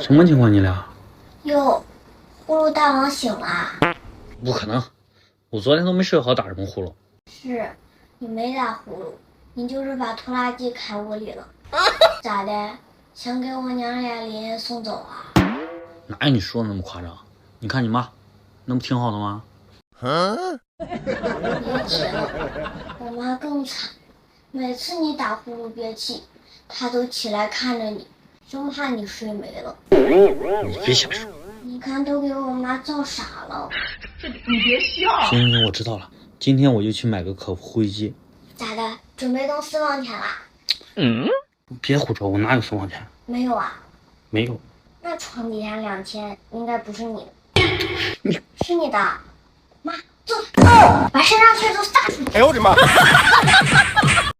什么情况？你俩？哟，呼噜大王醒了？不可能，我昨天都没睡好，打什么呼噜？是，你没打呼噜，你就是把拖拉机开屋里了。咋的？想给我娘俩邻送走啊？哪有你说的那么夸张？你看你妈，那不挺好的吗？别提了，我妈更惨，每次你打呼噜憋气，她都起来看着你，生怕你睡没了。你别瞎说。你看都给我妈造傻了。你别笑。行，我知道了。今天我就去买个可复灰机。咋的？准备动私房钱啦？别胡说，我哪有私房钱？没有啊？没有。那床底下2000应该不是你的。你是你的。妈，坐，把身上血都撒出去。哎呦我的妈！